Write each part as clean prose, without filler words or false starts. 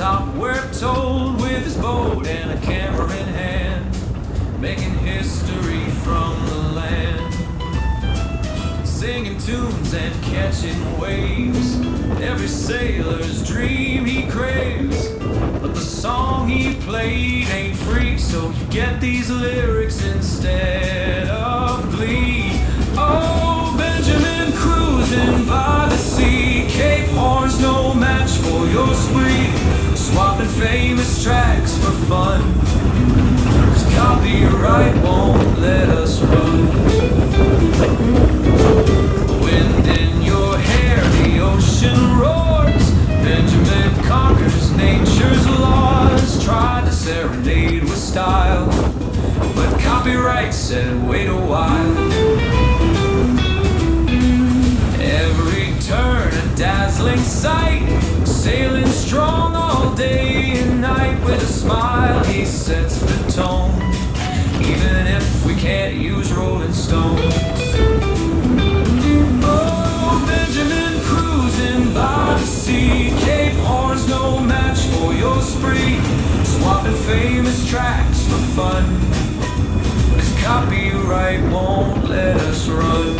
top we're told, with his boat and a camera in hand, making history from the land. Singing tunes and catching waves, every sailor's dream he craves. But the song he played ain't free, so you get these lyrics instead of glee. Oh, Benjamin cruising by the sea, Cape Horn's no match for your spree, swapping famous tracks for fun, 'cause copyright won't let us run. Wind in your hair, the ocean roars, Benjamin conquers nature's laws, tried to serenade with style, but copyright said wait a while. Every turn a dazzling sight, sailing strong all day and night. With a smile he sets the tone, even if we can't use rolling stones. Oh, Benjamin cruising by the sea, Cape Horn's no match for your spree, swapping famous tracks for fun, 'cause copyright won't let us run.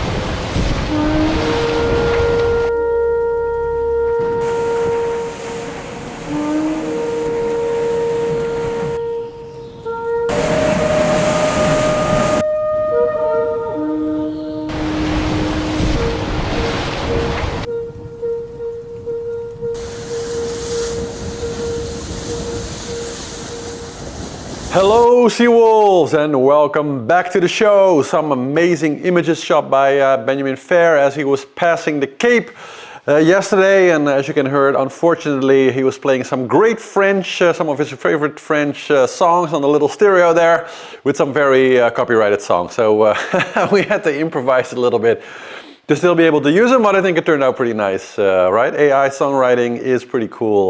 Hello Seawolves and welcome back to the show. Some amazing images shot by Benjamin Fair as he was passing the Cape yesterday, and as you can hear, unfortunately he was playing some great French, some of his favorite French songs on the little stereo there with some very copyrighted songs. So we had to improvise a little bit to still be able to use them, but I think it turned out pretty nice, right? AI songwriting is pretty cool.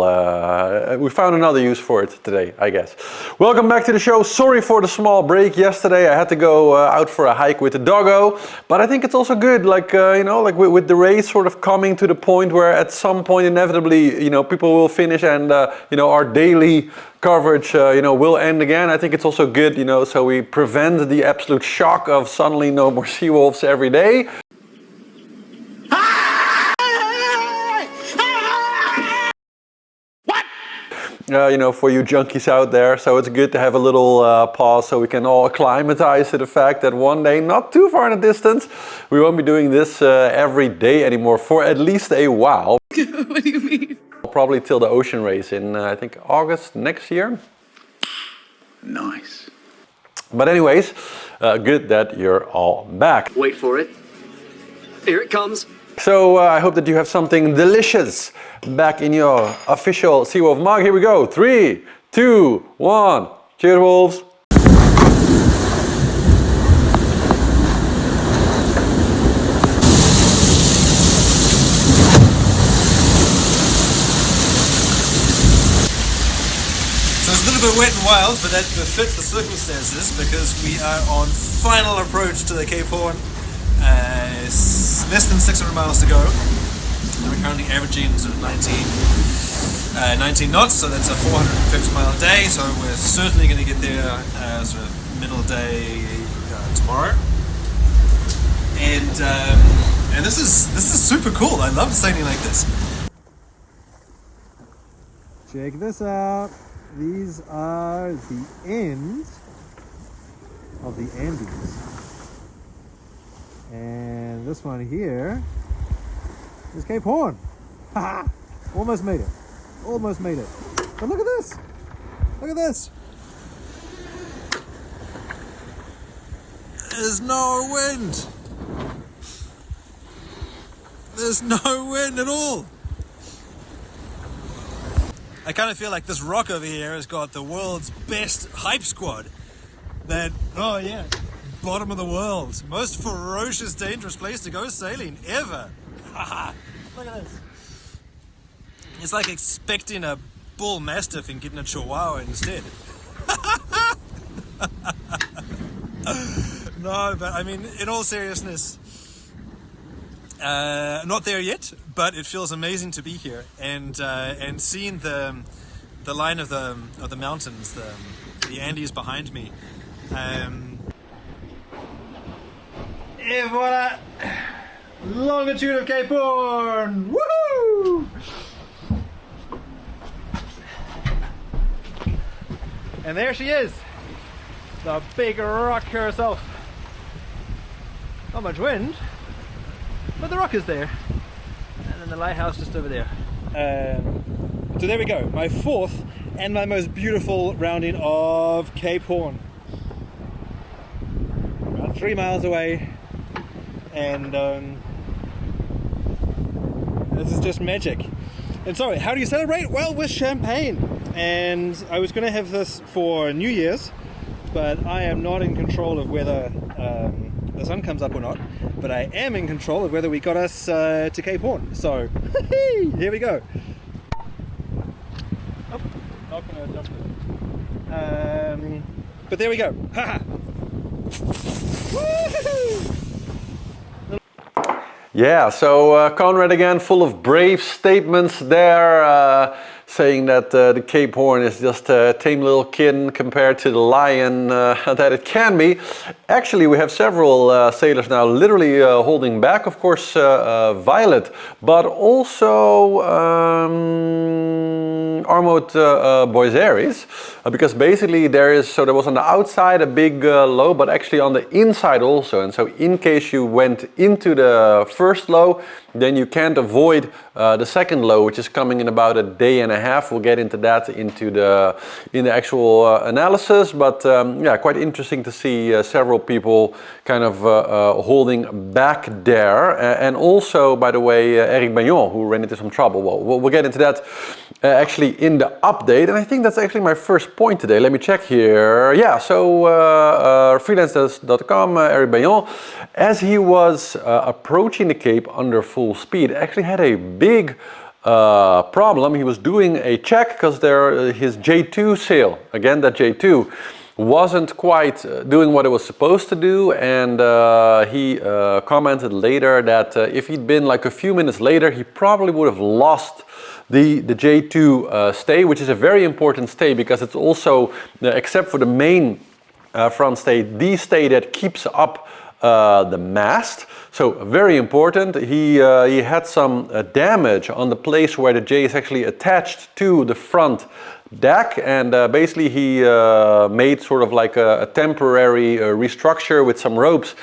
We found another use for it today, I guess. Welcome back to the show. Sorry for the small break yesterday. I had to go out for a hike with the doggo, but I think it's also good, like, you know, like with the race sort of coming to the point where at some point inevitably, you know, people will finish and, you know, our daily coverage, you know, will end again. I think it's also good, you know, so we prevent the absolute shock of suddenly no more seawolves every day. You know, for you junkies out there, so it's good to have a little pause so we can all acclimatize to the fact that one day, not too far in the distance, we won't be doing this every day anymore for at least a while. What do you mean? Probably till the ocean race in, I think, August next year. Nice. But anyways, good that you're all back. Wait for it. Here it comes. So I hope that you have something delicious back in your official Seawolf mug. Here we go. 3, 2, 1. Cheers, wolves. So it's a little bit wet and wild, but that fits the circumstances because we are on final approach to the Cape Horn. It's less than 600 miles to go. We're currently averaging sort of 19 knots, so that's a 450 mile day. So we're certainly going to get there sort of middle day tomorrow. And this is super cool. I love sailing like this. Check this out. These are the ends of the Andes. And this one here is Cape Horn. Haha! Almost made it. Almost made it. But look at this. Look at this. There's no wind. There's no wind at all. I kind of feel like this rock over here has got the world's best hype squad. That, oh yeah, bottom of the world, most ferocious, dangerous place to go sailing ever. Look at this. It's like expecting a bull mastiff and getting a chihuahua instead. No, but I mean, in all seriousness, not there yet, but it feels amazing to be here and seeing the the line of the mountains, the Andes behind me. Et voilà! Longitude of Cape Horn! Woohoo! And there she is, the big rock herself. Not much wind, but the rock is there. And then the lighthouse just over there. So there we go, my fourth and my most beautiful rounding of Cape Horn. About 3 miles away, and this is just magic. And so, how do you celebrate? Well, with champagne. And I was going to have this for New Year's, but I am not in control of whether the sun comes up or not. But I am in control of whether we got us to Cape Horn. So, here we go. Oh, not going to jump it. But there we go. Yeah, so Conrad again, full of brave statements there, saying that the Cape Horn is just a tame little kitten compared to the lion that it can be. Actually, we have several sailors now literally holding back, of course, Violet, but also Armoured Boiseries, because basically there was on the outside a big low, but actually on the inside also. And so in case you went into the first low, then you can't avoid the second low, which is coming in about a day and a half. We'll get into that in the actual analysis, but yeah, quite interesting to see several people kind of holding back there. And also, by the way, Eric Bellion, who ran into some trouble. Well, we'll get into that actually in the update, and I think that's actually my first point today. Let me check here. Yeah, so freelance.com, Eric Bellion, as he was approaching the Cape under full speed, actually had a big problem. He was doing a check because his J2 sail, again that J2, wasn't quite doing what it was supposed to do, and he commented later that if he'd been like a few minutes later, he probably would have lost the J2 stay, which is a very important stay because it's also, except for the main front stay, the stay that keeps up the mast. So very important. He had some damage on the place where the J is actually attached to the front deck, and basically he made sort of like a temporary restructure with some ropes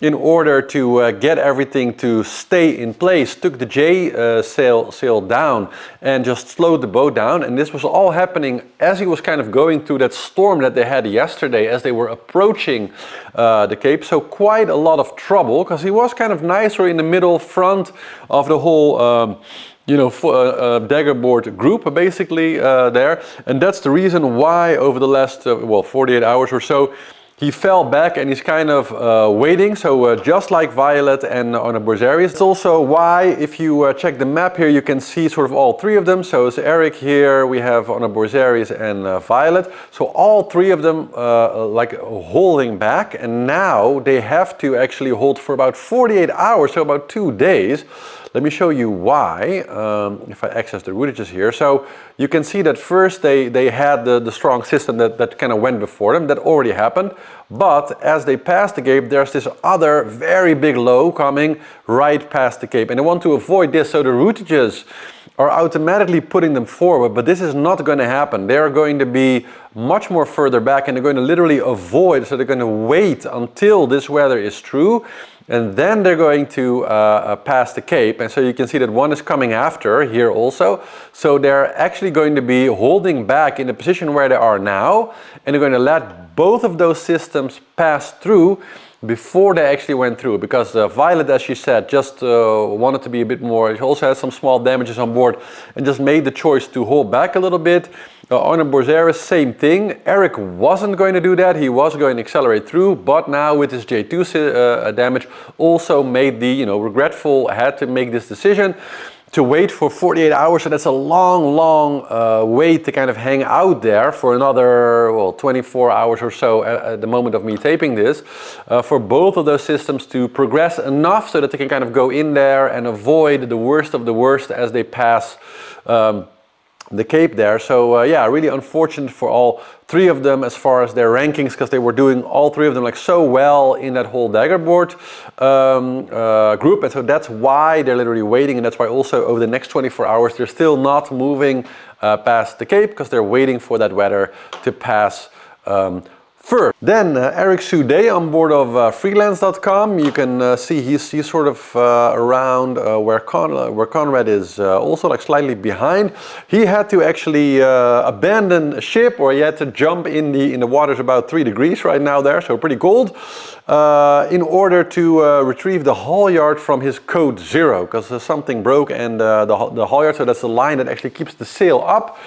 in order to get everything to stay in place. Took the J sail down and just slowed the boat down, and this was all happening as he was kind of going through that storm that they had yesterday as they were approaching the Cape. So quite a lot of trouble, because he was kind of nicer in the middle front of the whole daggerboard group basically there, and that's the reason why over the last 48 hours or so he fell back and he's kind of waiting. So just like Violet and on a Boiseries. It's also why, if you check the map here, you can see sort of all three of them. So it's Eric here, we have on a Boiseries and Violet. So all three of them like holding back, and now they have to actually hold for about 48 hours, so about 2 days. Let me show you why, if I access the roudages here. So you can see that first they had the strong system that kind of went before them. That already happened. But as they passed the Cape, there's this other very big low coming right past the Cape. And they want to avoid this, so the roudages are automatically putting them forward, but this is not going to happen. They're going to be much more further back, and they're going to literally avoid, so they're going to wait until this weather is true, and then they're going to pass the Cape. And so you can see that one is coming after here also. So they're actually going to be holding back in the position where they are now, and they're going to let both of those systems pass through before they actually went through, because Violet, as she said, just wanted to be a bit more. She also had some small damages on board and just made the choice to hold back a little bit. On a Boiseries, same thing. Eric wasn't going to do that. He was going to accelerate through, but now with his J2 damage, also made the had to make this decision to wait for 48 hours. So that's a long wait to kind of hang out there for another 24 hours or so at the moment of me taping this, for both of those systems to progress enough so that they can kind of go in there and avoid the worst of the worst as they pass the Cape there. So yeah, really unfortunate for all three of them as far as their rankings, because they were doing, all three of them, like so well in that whole daggerboard group, and so that's why they're literally waiting, and that's why also over the next 24 hours they're still not moving past the Cape, because they're waiting for that weather to pass first. Then Eric Soudée on board of freelance.com. You can see he's sort of around where Conrad is, also like slightly behind. He had to actually abandon ship, or he had to jump in the waters about 3 degrees right now there, so pretty cold, in order to retrieve the halyard from his code 0, because something broke, and the halyard, so that's the line that actually keeps the sail up,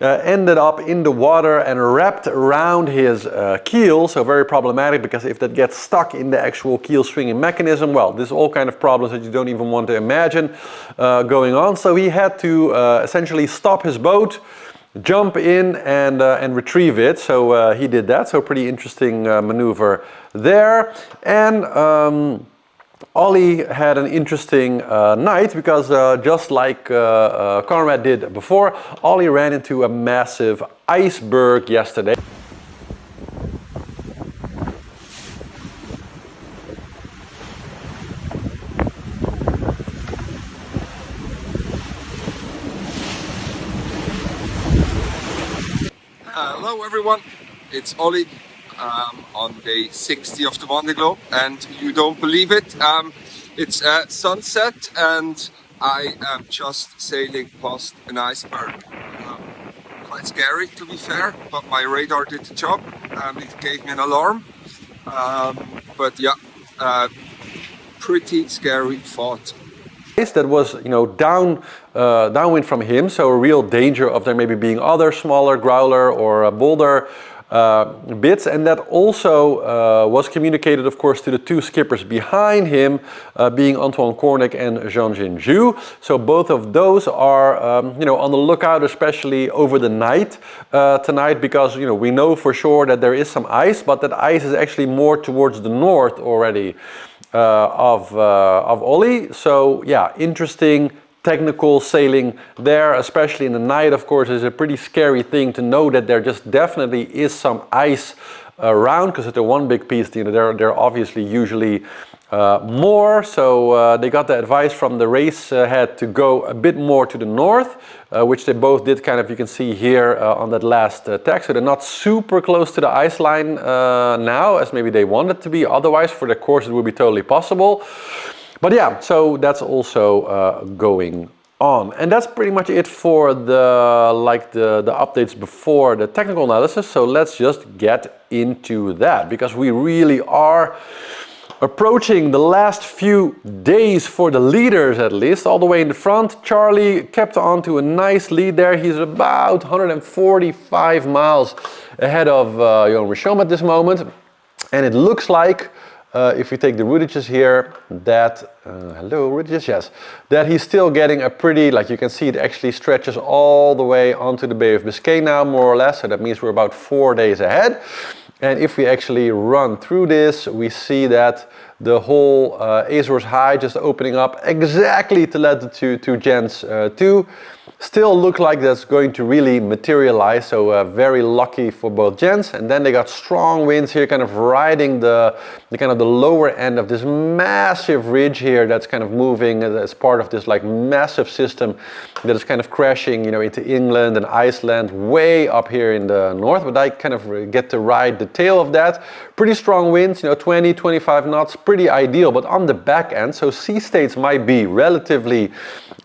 ended up in the water and wrapped around his keel, so very problematic, because if that gets stuck in the actual keel swinging mechanism, well, there's all kind of problems that you don't even want to imagine going on. So he had to essentially stop his boat, jump in and retrieve it. So he did that, so pretty interesting maneuver there. And Ollie had an interesting night, because just like Conrad did before, Ollie ran into a massive iceberg yesterday. Hello everyone, it's Ollie on day 60 of the Vendeeglobe, and you don't believe it, it's sunset and I am just sailing past an iceberg. Quite scary, to be fair, but my radar did the job and it gave me an alarm. But yeah, pretty scary thought. That was, you know, downwind from him, so a real danger of there maybe being other smaller growler or boulder bits, and that also was communicated, of course, to the two skippers behind him, being Antoine Cornick and Jean-Jin Ju. So both of those are, you know, on the lookout, especially over the night tonight, because, you know, we know for sure that there is some ice, but that ice is actually more towards the north already of Ollie. So yeah, interesting technical sailing there, especially in the night. Of course, is a pretty scary thing to know that there just definitely is some ice around, because it's a one big piece, you know, they're obviously usually more. So they got the advice from the race head to go a bit more to the north, which they both did, kind of, you can see here on that last tag. So they're not super close to the ice line now, as maybe they wanted to be. Otherwise, for the course, it would be totally possible. But yeah, so that's also going on. And that's pretty much it for the updates before the technical analysis. So let's just get into that, because we really are approaching the last few days for the leaders, at least. All the way in the front, Charlie kept on to a nice lead there. He's about 145 miles ahead of Yoann at this moment. And it looks like, if we take the routages here, that, hello routages, yes, that he's still getting a pretty, like you can see, it actually stretches all the way onto the Bay of Biscay now, more or less. So that means we're about 4 days ahead. And if we actually run through this, we see that the whole Azores High just opening up exactly to let the two gents to still look like that's going to really materialize. So very lucky for both gents. And then they got strong winds here, kind of riding the kind of the lower end of this massive ridge here that's kind of moving as part of this like massive system that is kind of crashing, you know, into England and Iceland way up here in the north. But I kind of get to ride the tail of that. Pretty strong winds, you know, 20, 25 knots, pretty ideal. But on the back end, so sea states might be relatively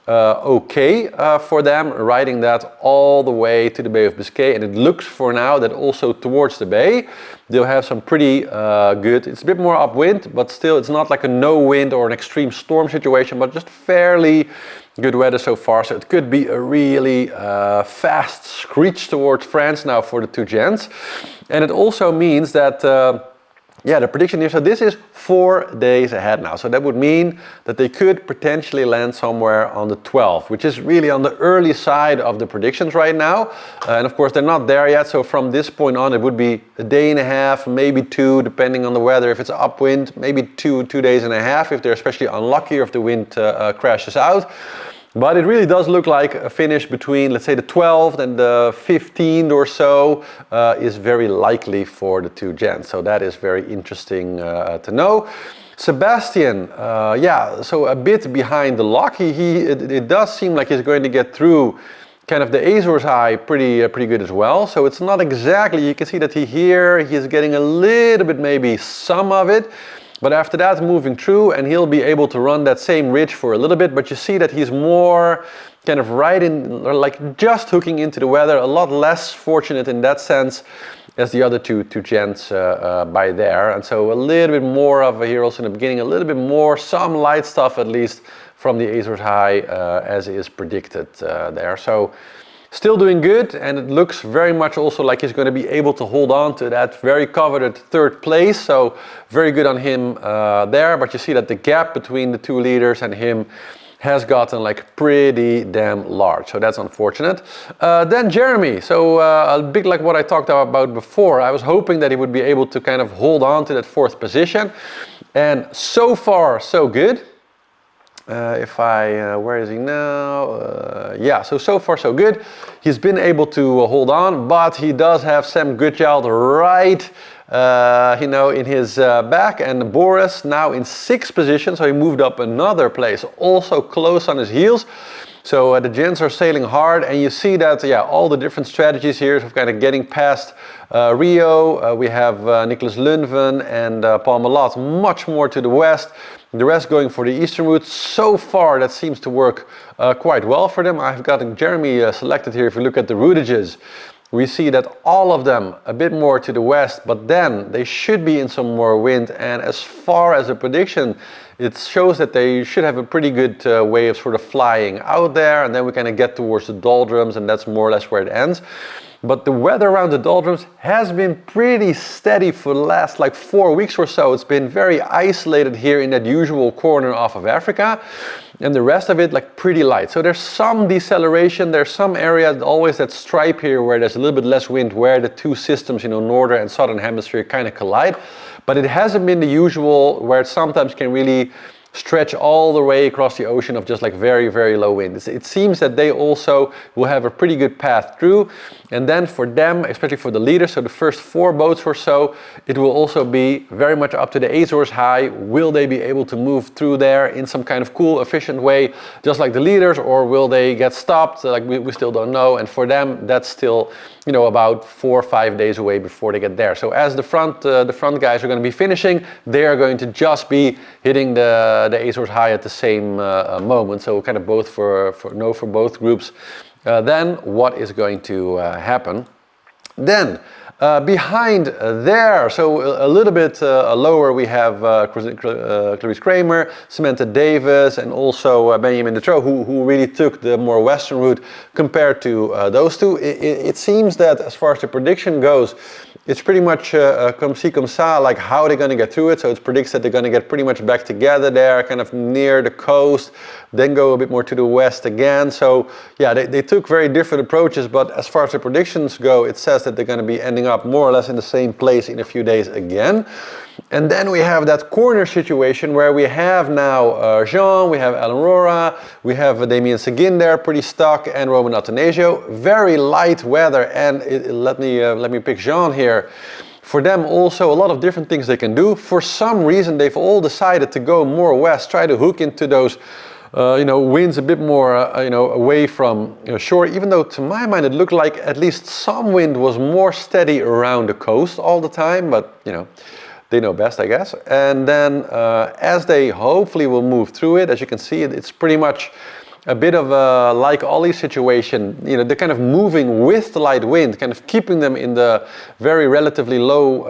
okay for them, riding that all the way to the Bay of Biscay. And it looks for now that also towards the bay they'll have some pretty good, it's a bit more upwind, but still it's not like a no wind or an extreme storm situation, but just fairly good weather so far. So it could be a really fast screech towards France now for the two gents. And it also means that yeah, the prediction here, so this is 4 days ahead now. So that would mean that they could potentially land somewhere on the 12th, which is really on the early side of the predictions right now. And of course, they're not there yet. So from this point on, it would be a day and a half, maybe two, depending on the weather. If it's upwind, maybe two days and a half, if they're especially unlucky or if the wind crashes out. But it really does look like a finish between, let's say, the 12th and the 15th or so is very likely for the two gents. So that is very interesting to know. Sebastian, yeah, so a bit behind the lock. It does seem like he's going to get through kind of the years.I pretty good as well. So it's not exactly, you can see that he's getting a little bit, maybe some of it. But after that, moving through, and he'll be able to run that same ridge for a little bit. But you see that he's more kind of right in, like just hooking into the weather, a lot less fortunate in that sense as the other two gents by there. And so a little bit more of here also in the beginning, a little bit more, some light stuff at least from the years.I as is predicted there. So still doing good, and it looks very much also like he's going to be able to hold on to that very coveted third place. So very good on him there. But you see that the gap between the two leaders and him has gotten like pretty damn large. So that's unfortunate. Then Jeremy. So a bit like what I talked about before. I was hoping that he would be able to kind of hold on to that fourth position. And so far, so good. Where is he now? Yeah, so far so good. He's been able to hold on, but he does have Sam Goodchild right, in his back, and Boris now in 6th position, so he moved up another place, also close on his heels. So the gents are sailing hard, and you see that, yeah, all the different strategies here of kind of getting past Rio. We have Nicholas Lundven and Paul Malott much more to the west. The rest going for the eastern route. So far that seems to work quite well for them. I've got Jeremy selected here. If you look at the routages, we see that all of them a bit more to the west, but then they should be in some more wind. And as far as a prediction, it shows that they should have a pretty good way of sort of flying out there, and then we kind of get towards the doldrums, and that's more or less where it ends. But the weather around the doldrums has been pretty steady for the last like 4 weeks or so. It's been very isolated here in that usual corner off of Africa, and the rest of it like pretty light. So there's some deceleration. There's some areas, always that stripe here where there's a little bit less wind, where the two systems, northern and southern hemisphere kind of collide. But it hasn't been the usual where it sometimes can really stretch all the way across the ocean of just like very, very low wind. It seems that they also will have a pretty good path through. And then for them, especially for the leaders, so the first 4 boats or so, it will also be very much up to the years.I. Will they be able to move through there in some kind of cool, efficient way, just like the leaders, or will they get stopped? Like we still don't know. And for them, that's still, about 4 or 5 days away before they get there. So as the front guys are going to be finishing, they are going to just be hitting the years.I at the same moment. So kind of both for both groups. Then what is going to happen? Then behind there, so a little bit lower, we have Clarice Kramer, Samantha Davis, and also Benjamin Detroit, who really took the more western route compared to those two. It seems that as far as the prediction goes, it's pretty much comme ci comme ça, like how they're going to get through it. So it predicts that they're going to get pretty much back together there, kind of near the coast, then go a bit more to the west again. So yeah, they took very different approaches, but as far as the predictions go, it says that they're going to be ending up more or less in the same place in a few days again. And then we have that corner situation where we have now Jean, we have Alan Rora, we have Damien Seguin there, pretty stuck, and Roman Atanasio. Very light weather, and let me pick Jean here. For them also a lot of different things they can do. For some reason they've all decided to go more west, try to hook into those winds a bit more, away from shore, even though to my mind it looked like at least some wind was more steady around the coast all the time, but they know best, I guess. And then as they hopefully will move through it, as you can see, it's pretty much a bit of a like Ollie situation. They're kind of moving with the light wind, kind of keeping them in the very relatively low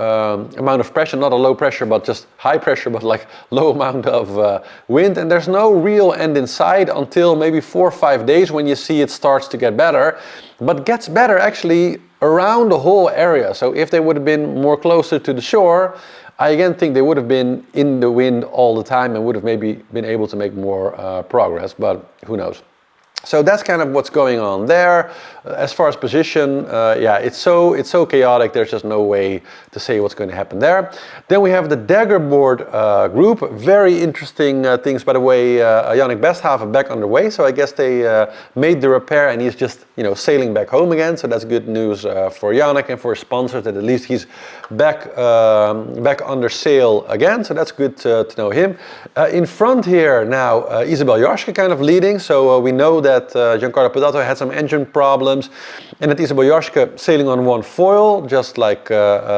amount of pressure, not a low pressure, but just high pressure, but like low amount of wind. And there's no real end in sight until maybe 4 or 5 days when you see it starts to get better, but gets better actually around the whole area. So if they would have been more closer to the shore, I again think they would have been in the wind all the time and would have maybe been able to make more progress, but who knows. So that's kind of what's going on there. As far as position, yeah, it's so chaotic. There's just no way to say what's going to happen there. Then we have the dagger board group. Very interesting things, by the way. Yannick Besthaven back underway. So I guess they made the repair and he's just sailing back home again. So that's good news for Yannick and for his sponsors that at least he's back under sail again. So that's good to know him. In front here now, Isabel Joschke kind of leading. So we know that Giancarlo Pedato had some engine problems. And that Isabel Joschke sailing on one foil, just like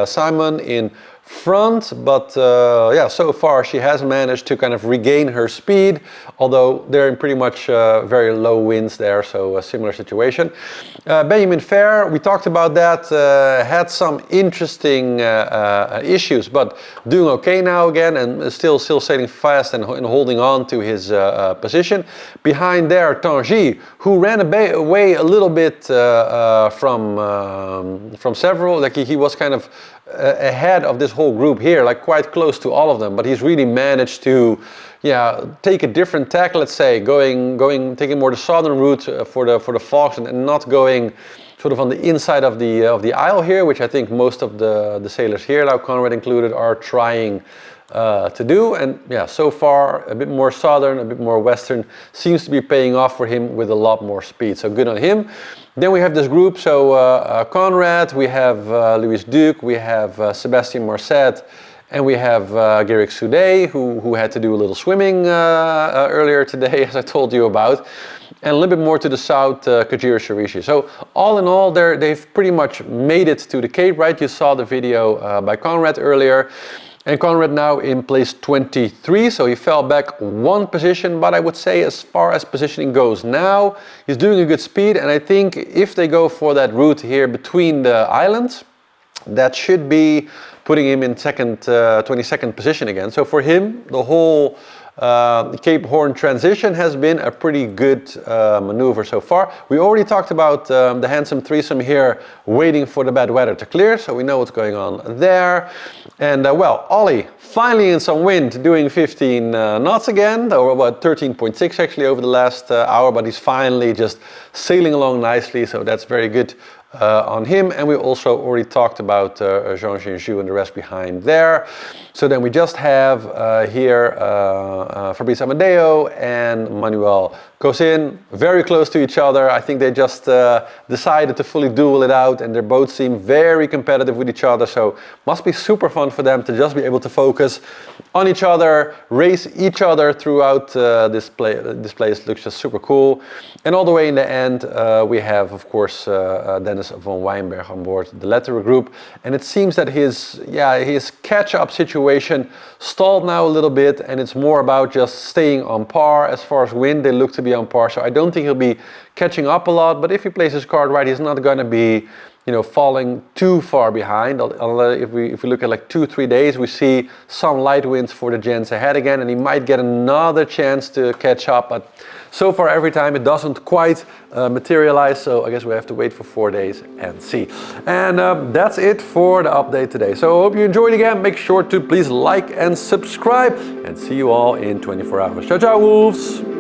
Simon in front, but yeah, so far she has managed to kind of regain her speed, although they're in pretty much very low winds there, so a similar situation. Benjamin Fair, we talked about that, had some interesting issues, but doing okay now again and still sailing fast and holding on to his position. Behind there, Tanguy, who ran away a little bit from several, like he was kind of ahead of this whole group here, like quite close to all of them, but he's really managed to take a different tack, let's say, taking more the southern route for the Falks and not going sort of on the inside of the isle here, which I think most of the sailors here, now Conrad included, are trying to do. And yeah, so far a bit more southern, a bit more western seems to be paying off for him with a lot more speed, so good on him. Then we have this group, so Conrad, we have Louis Duc, we have Sébastien Marcet, and we have Guirec Soudée, who had to do a little swimming earlier today, as I told you about. And a little bit more to the south, Kajir Sharishi. So all in all, they've pretty much made it to the Cape, right? You saw the video by Conrad earlier. And Conrad now in place 23, so he fell back one position, but I would say as far as positioning goes now, he's doing a good speed, and I think if they go for that route here between the islands, that should be putting him in 22nd position again. So for him, the whole Cape Horn transition has been a pretty good maneuver so far. We already talked about the handsome threesome here waiting for the bad weather to clear, so we know what's going on there. And well, Ollie finally in some wind, doing 15 knots again, or about 13.6 actually over the last hour, but he's finally just sailing along nicely, so that's very good on him. And we also already talked about Jean Ginjou and the rest behind there. So then we just have here Fabrice Amadeo and Manuel Cosin, very close to each other. I think they just decided to fully duel it out, and their boats seem very competitive with each other, so must be super fun for them to just be able to focus on each other, race each other throughout this place. Looks just super cool. And all the way in the end we have, of course, Dennis von Weinberg on board the Letterer group, and it seems that his catch-up situation stalled now a little bit, and it's more about just staying on par. As far as wind, they look to be on par, so I don't think he'll be catching up a lot, but if he plays his card right, he's not going to be falling too far behind. If we look at like 2-3 days, we see some light winds for the gents ahead again, and he might get another chance to catch up, but so far every time it doesn't quite materialize, so I guess we have to wait for 4 days and see. And that's it for the update today. So I hope you enjoyed again. Make sure to please like and subscribe, and see you all in 24 hours. Ciao, ciao, wolves!